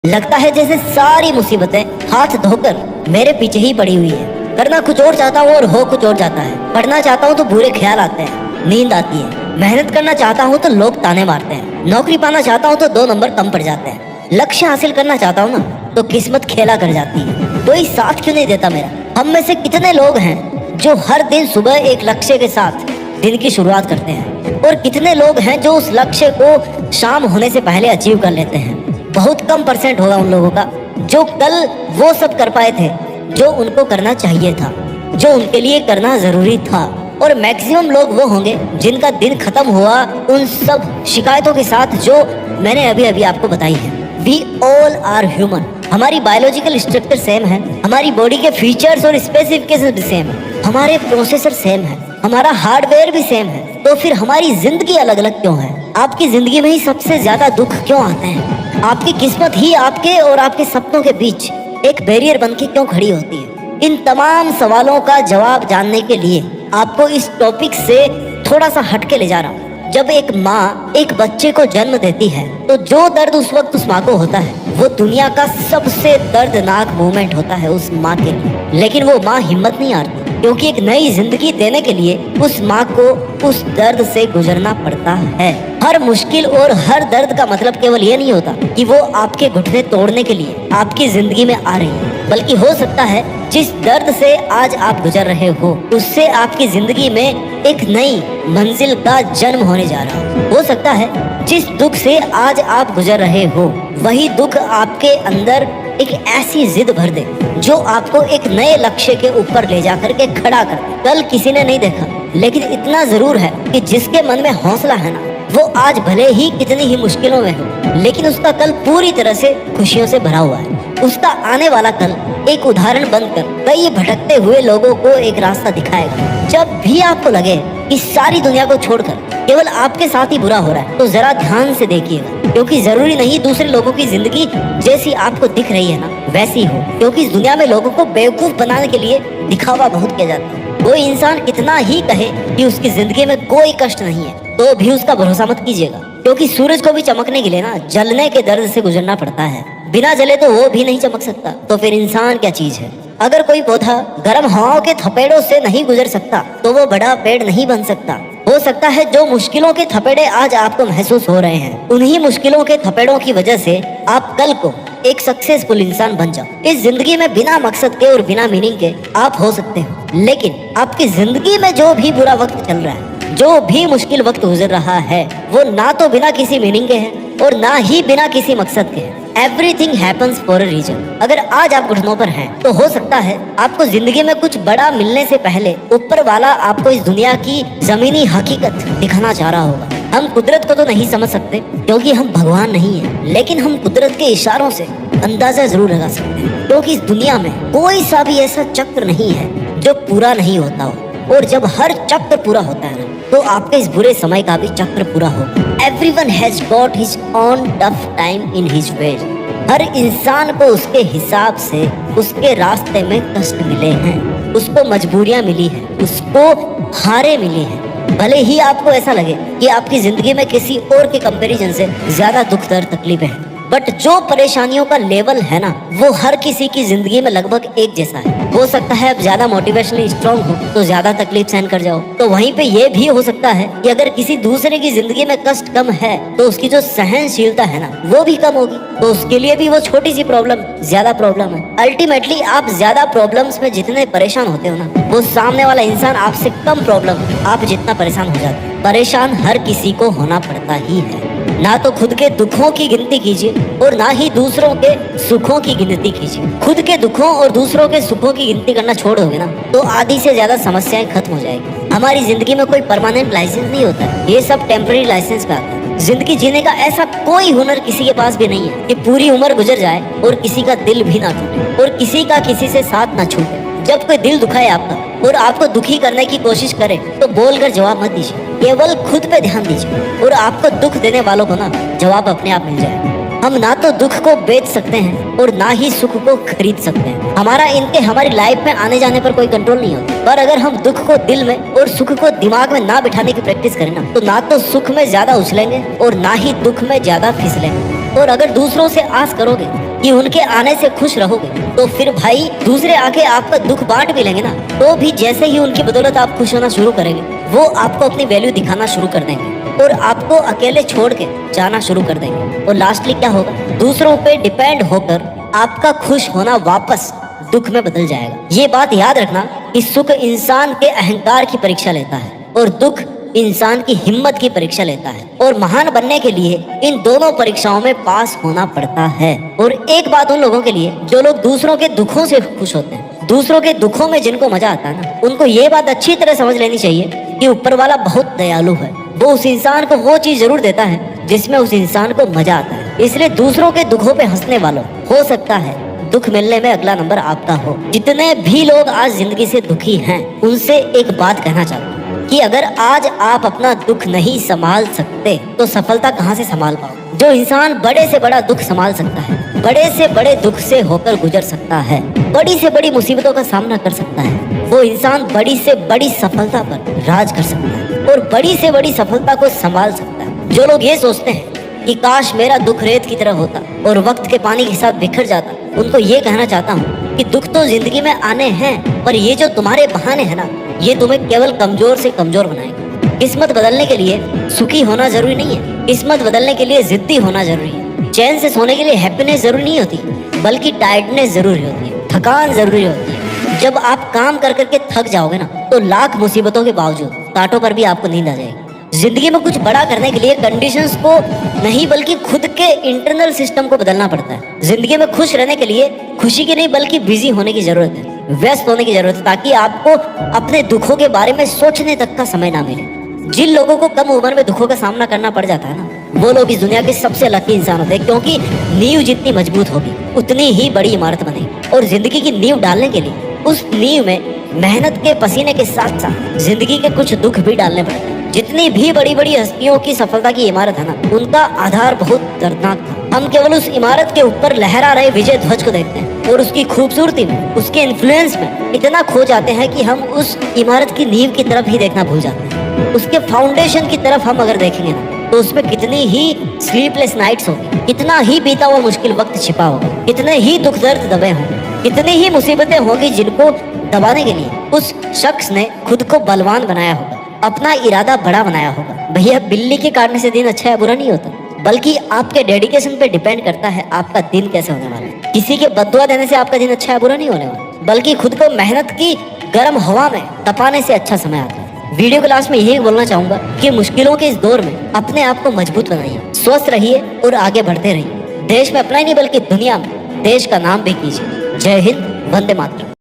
लगता है जैसे सारी मुसीबतें हाथ धोकर मेरे पीछे ही पड़ी हुई है। करना कुछ और चाहता हूँ और हो कुछ और जाता है। पढ़ना चाहता हूँ तो बुरे ख्याल आते हैं, नींद आती है। मेहनत करना चाहता हूँ तो लोग ताने मारते हैं। नौकरी पाना चाहता हूँ तो 2 नंबर कम पड़ जाते हैं। लक्ष्य हासिल करना चाहता हूँ ना तो किस्मत खेला कर जाती है। कोई साथ क्यों नहीं देता मेरा? हम में से कितने लोग हैं जो हर दिन सुबह एक लक्ष्य के साथ दिन की शुरुआत करते हैं, और कितने लोग हैं जो उस लक्ष्य को शाम होने से पहले अचीव कर लेते हैं। बहुत कम परसेंट होगा उन लोगों का जो कल वो सब कर पाए थे जो उनको करना चाहिए था, जो उनके लिए करना जरूरी था। और मैक्सिमम लोग वो होंगे जिनका दिन खत्म हुआ उन सब शिकायतों के साथ जो मैंने अभी अभी आपको बताई है। We all are human. हमारी बायोलॉजिकल स्ट्रक्चर सेम है, हमारी बॉडी के फीचर्स और स्पेसिफिकेशन भी सेम है, हमारे प्रोसेसर सेम है, हमारा हार्डवेयर भी सेम है। तो फिर हमारी जिंदगी अलग अलग क्यों है? आपकी जिंदगी में ही सबसे ज्यादा दुख क्यों आते हैं? आपकी किस्मत ही आपके और आपके सपनों के बीच एक बैरियर बन के क्यों खड़ी होती है? इन तमाम सवालों का जवाब जानने के लिए आपको इस टॉपिक से थोड़ा सा हटके ले जा रहा हूँ। जब एक माँ एक बच्चे को जन्म देती है तो जो दर्द उस वक्त उस माँ को होता है वो दुनिया का सबसे दर्दनाक मोमेंट होता है उस माँ के लिए। लेकिन वो माँ हिम्मत नहीं हारती, क्योंकि एक नई जिंदगी देने के लिए उस माँ को उस दर्द से गुजरना पड़ता है। हर मुश्किल और हर दर्द का मतलब केवल ये नहीं होता कि वो आपके घुटने तोड़ने के लिए आपकी जिंदगी में आ रही है, बल्कि हो सकता है जिस दर्द से आज आप गुजर रहे हो उससे आपकी जिंदगी में एक नई मंजिल का जन्म होने जा रहा हो सकता है जिस दुख से आज आप गुजर रहे हो वही दुख आपके अंदर एक ऐसी जिद भर दे जो आपको एक नए लक्ष्य के ऊपर ले जाकर के खड़ा कर। कल किसी ने नहीं देखा, लेकिन इतना जरूर है कि जिसके मन में हौसला है ना वो आज भले ही कितनी ही मुश्किलों में हो, लेकिन उसका कल पूरी तरह से खुशियों से भरा हुआ है। उसका आने वाला कल एक उदाहरण बनकर कई भटकते हुए लोगों को एक रास्ता दिखाएगा। जब भी आपको लगे कि सारी दुनिया को छोड़कर केवल आपके साथ ही बुरा हो रहा है तो जरा ध्यान से देखिएगा, क्योंकि जरूरी नहीं दूसरे लोगों की जिंदगी जैसी आपको दिख रही है ना वैसी हो। क्योंकि इस दुनिया में लोगों को बेवकूफ बनाने के लिए दिखावा बहुत किया जाता है। कोई इंसान कितना ही कहे कि उसकी जिंदगी में कोई कष्ट नहीं है तो भी उसका भरोसा मत कीजिएगा, क्योंकि सूरज को भी चमकने के लिए ना जलने के दर्द से गुजरना पड़ता है। बिना जले तो वो भी नहीं चमक सकता, तो फिर इंसान क्या चीज है? अगर कोई पौधा गर्म हवाओं के थपेड़ों से नहीं गुजर सकता तो वो बड़ा पेड़ नहीं बन सकता। हो सकता है जो मुश्किलों के थपेड़े आज आपको महसूस हो रहे हैं उन्हीं मुश्किलों के थपेड़ों की वजह से आप कल को एक सक्सेसफुल इंसान बन जाओ। इस जिंदगी में बिना मकसद के और बिना मीनिंग के आप हो सकते हो, लेकिन आपकी जिंदगी में जो भी बुरा वक्त चल रहा है, जो भी मुश्किल वक्त गुजर रहा है, वो ना तो बिना किसी मीनिंग के है और ना ही बिना किसी मकसद के है। Everything happens for a reason. अगर आज आप घुटनों पर हैं तो हो सकता है आपको जिंदगी में कुछ बड़ा मिलने से पहले ऊपर वाला आपको इस दुनिया की जमीनी हकीकत दिखाना चाह रहा होगा। हम कुदरत को तो नहीं समझ सकते क्योंकि हम भगवान नहीं हैं, लेकिन हम कुदरत के इशारों से अंदाजा जरूर लगा सकते हैं, क्योंकि इस दुनिया में कोई सा भी ऐसा चक्र नहीं है जो पूरा नहीं होता हो। और जब हर चक्र पूरा होता है ना तो आपके इस बुरे समय का भी चक्र पूरा होगा। Everyone has got his own tough time in his way। हर इंसान को उसके हिसाब से उसके रास्ते में कष्ट मिले हैं, उसको मजबूरियां मिली हैं, उसको हारे मिली हैं। भले ही आपको ऐसा लगे कि आपकी जिंदगी में किसी और के कंपैरिजन से ज्यादा दुख दर्द तकलीफें हैं, बट जो परेशानियों का लेवल है ना वो हर किसी की जिंदगी में लगभग एक जैसा है। हो सकता है आप ज्यादा मोटिवेशनली स्ट्रांग हो तो ज्यादा तकलीफ सहन कर जाओ, तो वहीं पे ये भी हो सकता है कि अगर किसी दूसरे की जिंदगी में कष्ट कम है तो उसकी जो सहनशीलता है ना वो भी कम होगी, तो उसके लिए भी वो छोटी सी प्रॉब्लम ज्यादा प्रॉब्लम है। अल्टीमेटली आप ज्यादा प्रॉब्लम्स में जितने परेशान होते हो ना वो सामने वाला इंसान आपसे कम प्रॉब्लम आप जितना परेशान हो जाते हो। परेशान हर किसी को होना पड़ता ही है। ना तो खुद के दुखों की गिनती कीजिए और ना ही दूसरों के सुखों की गिनती कीजिए। खुद के दुखों और दूसरों के सुखों की गिनती करना छोड़ दोगे ना तो आधी से ज्यादा समस्याएं खत्म हो जाएगी। हमारी जिंदगी में कोई परमानेंट लाइसेंस नहीं होता, ये सब टेम्पररी लाइसेंस पे आता है। जिंदगी जीने का ऐसा कोई हुनर किसी के पास भी नहीं है कि पूरी उम्र गुजर जाए और किसी का दिल भी ना टूटे और किसी का किसी से साथ ना छूटे। जब कोई दिल दुखाए आपका और आपको दुखी करने की कोशिश करे तो बोलकर जवाब मत दीजिए, केवल खुद पे ध्यान दीजिए और आपको दुख देने वालों को ना जवाब अपने आप मिल जाएगा। हम ना तो दुख को बेच सकते हैं और ना ही सुख को खरीद सकते हैं। हमारा इनके हमारी लाइफ में आने जाने पर कोई कंट्रोल नहीं होता, पर अगर हम दुख को दिल में और सुख को दिमाग में ना बिठाने की प्रैक्टिस करें ना तो सुख में ज्यादा उछलेंगे और ना ही दुख में ज्यादा फिसलेंगे। और अगर दूसरों से आस करोगे कि उनके आने से खुश रहोगे, तो फिर भाई दूसरे आके आपका दुख बांट भी लेंगे ना, तो भी जैसे ही उनकी बदौलत आप खुश होना शुरू करेंगे, वो आपको अपनी वैल्यू दिखाना शुरू कर देंगे और आपको अकेले छोड़ के जाना शुरू कर देंगे। और लास्टली क्या होगा, दूसरों पे डिपेंड होकर आपका खुश होना वापस दुख में बदल जाएगा। ये बात याद रखना कि सुख इंसान के अहंकार की परीक्षा लेता है और दुख इंसान की हिम्मत की परीक्षा लेता है, और महान बनने के लिए इन दोनों परीक्षाओं में पास होना पड़ता है। और एक बात उन लोगों के लिए जो लोग दूसरों के दुखों से खुश होते हैं, दूसरों के दुखों में जिनको मजा आता है ना, उनको ये बात अच्छी तरह समझ लेनी चाहिए कि ऊपर वाला बहुत दयालु है। वो उस इंसान को वो चीज जरूर देता है जिसमें उस इंसान को मजा आता है। इसलिए दूसरों के दुखों पे हंसने वालों, हो सकता है दुख मिलने में अगला नंबर आपका हो। जितने भी लोग आज जिंदगी से दुखी हैं, उनसे एक बात कहना चाहता हूँ कि अगर आज आप अपना दुख नहीं संभाल सकते तो सफलता कहाँ से संभाल पाओ। जो इंसान बड़े से बड़ा दुख संभाल सकता है, बड़े से बड़े दुख से होकर गुजर सकता है, बड़ी से बड़ी मुसीबतों का सामना कर सकता है, वो इंसान बड़ी से बड़ी सफलता पर राज कर सकता है और बड़ी से बड़ी सफलता को संभाल सकता है। जो लोग ये सोचते हैं कि काश मेरा दुख रेत की तरह होता और वक्त के पानी के साथ बिखर जाता, उनको ये कहना चाहता हूँ कि दुख तो जिंदगी में आने हैं, पर ये जो तुम्हारे बहाने हैं ना, ये तुम्हें केवल कमजोर से कमजोर बनाएगा। किस्मत बदलने के लिए सुखी होना जरूरी नहीं है, किस्मत बदलने के लिए जिद्दी होना जरूरी है। चैन से सोने के लिए हैप्पीनेस जरूरी नहीं होती, बल्कि टायर्डनेस जरूरी होती है, थकान जरूरी होती है। जब आप काम कर करके थक जाओगे ना, तो लाख मुसीबतों के बावजूद कांटों पर भी आपको नींद आ जाएगी। जिंदगी में कुछ बड़ा करने के लिए कंडीशंस को नहीं बल्कि खुद के इंटरनल सिस्टम को बदलना पड़ता है। जिंदगी में खुश रहने के लिए खुशी की नहीं बल्कि बिजी होने की जरूरत है, व्यस्त होने की जरूरत है, ताकि आपको अपने दुखों के बारे में सोचने तक का समय ना मिले। जिन लोगों को कम उम्र में दुखों का सामना करना पड़ जाता है ना, वो लोग इस दुनिया के सबसे लकी इंसान होते हैं, क्योंकि नींव जितनी मजबूत होगी उतनी ही बड़ी इमारत बनेगी। और जिंदगी की नींव डालने के लिए उस नींव में मेहनत के पसीने के साथ साथ जिंदगी के कुछ दुख भी डालने पड़ते हैं। जितनी भी बड़ी बड़ी हस्तियों की सफलता की इमारत है ना, उनका आधार बहुत दर्दनाक था। हम केवल उस इमारत के ऊपर लहरा रहे विजय ध्वज को देखते हैं और उसकी खूबसूरती में, उसके इन्फ्लुएंस में इतना खो जाते हैं कि हम उस इमारत की नींव की तरफ ही देखना भूल जाते हैं। उसके फाउंडेशन की तरफ हम अगर देखेंगे ना, तो उसमें कितनी ही स्लीपलेस नाइट्स होगी, कितना ही बीता हुआ मुश्किल वक्त छिपा होगा, कितने ही दुख दर्द दबे होंगे, कितनी ही मुसीबतें होंगी जिनको दबाने के लिए उस शख्स ने खुद को बलवान बनाया होगा, अपना इरादा बड़ा बनाया होगा। भैया, बिल्ली के काटने से दिन अच्छा या बुरा नहीं होता, बल्कि आपके डेडिकेशन पे डिपेंड करता है आपका दिन कैसे होने वाला है। किसी के बददुआ देने से आपका दिन अच्छा या बुरा नहीं होने वाला, बल्कि खुद को मेहनत की गर्म हवा में तपाने से अच्छा समय आता है। वीडियो के लास्ट में यही बोलना चाहूंगा कि मुश्किलों के इस दौर में अपने आप को मजबूत बनाइए, स्वस्थ रहिए और आगे बढ़ते रहिए। देश में अपना ही नहीं बल्कि दुनिया में देश का नाम भी कीजिए। जय हिंद, वंदे मातरम।